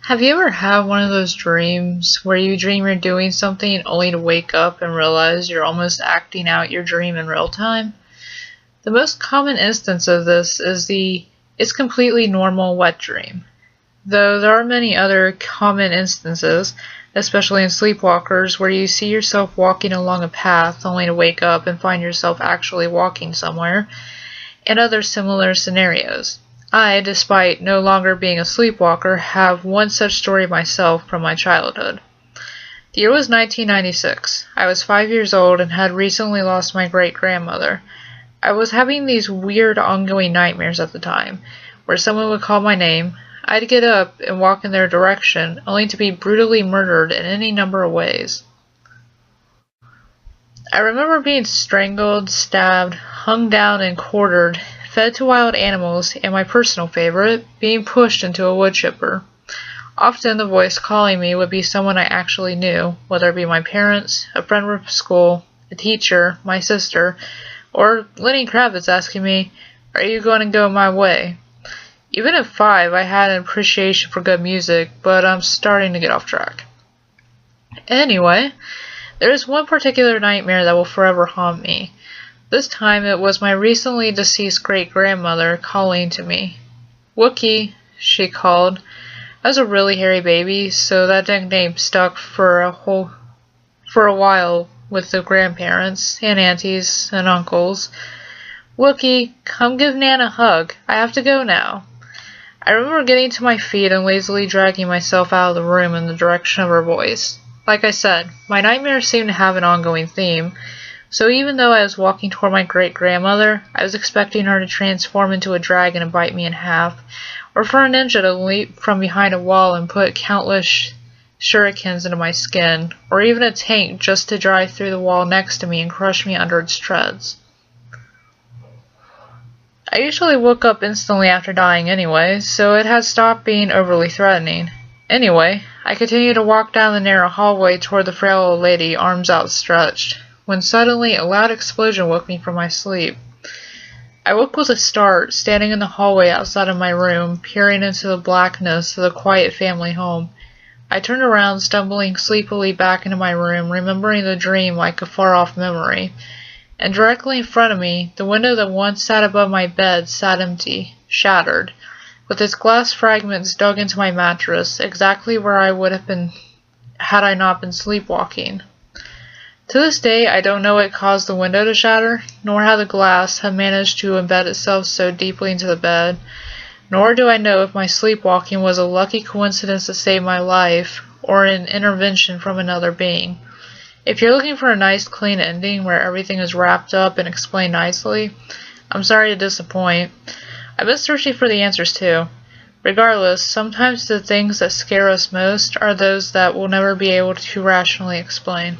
Have you ever had one of those dreams where you dream you're doing something only to wake up and realize you're almost acting out your dream in real time? The most common instance of this is the "it's completely normal" wet dream, though there are many other common instances, especially in sleepwalkers, where you see yourself walking along a path only to wake up and find yourself actually walking somewhere, and other similar scenarios. I, despite no longer being a sleepwalker, have one such story myself from my childhood. The year was 1996. I was 5 years old and had recently lost my great-grandmother. I was having these weird ongoing nightmares at the time, where someone would call my name, I'd get up and walk in their direction, only to be brutally murdered in any number of ways. I remember being strangled, stabbed, hung down and quartered, fed to wild animals, and my personal favorite, being pushed into a wood chipper. Often the voice calling me would be someone I actually knew, whether it be my parents, a friend from school, a teacher, my sister, or Lenny Kravitz asking me, "Are you going to go my way?" Even at 5, I had an appreciation for good music, but I'm starting to get off track. Anyway, there is one particular nightmare that will forever haunt me. This time it was my recently deceased great-grandmother calling to me. Wookie, she called. I was a really hairy baby, so that nickname stuck for a while with the grandparents and aunties and uncles. Wookie, come give Nan a hug. I have to go now. I remember getting to my feet and lazily dragging myself out of the room in the direction of her voice. Like I said, my nightmares seem to have an ongoing theme, so even though I was walking toward my great-grandmother, I was expecting her to transform into a dragon and bite me in half, or for a ninja to leap from behind a wall and put countless shurikens into my skin, or even a tank just to drive through the wall next to me and crush me under its treads. I usually woke up instantly after dying anyway, so it had stopped being overly threatening. Anyway, I continued to walk down the narrow hallway toward the frail old lady, arms outstretched, when suddenly a loud explosion woke me from my sleep. I woke with a start, standing in the hallway outside of my room, peering into the blackness of the quiet family home. I turned around, stumbling sleepily back into my room, remembering the dream like a far-off memory. And directly in front of me, the window that once sat above my bed sat empty, shattered, with its glass fragments dug into my mattress, exactly where I would have been had I not been sleepwalking. To this day, I don't know what caused the window to shatter, nor how the glass had managed to embed itself so deeply into the bed, nor do I know if my sleepwalking was a lucky coincidence to save my life, or an intervention from another being. If you're looking for a nice, clean ending where everything is wrapped up and explained nicely, I'm sorry to disappoint. I've been searching for the answers too. Regardless, sometimes the things that scare us most are those that we'll never be able to rationally explain.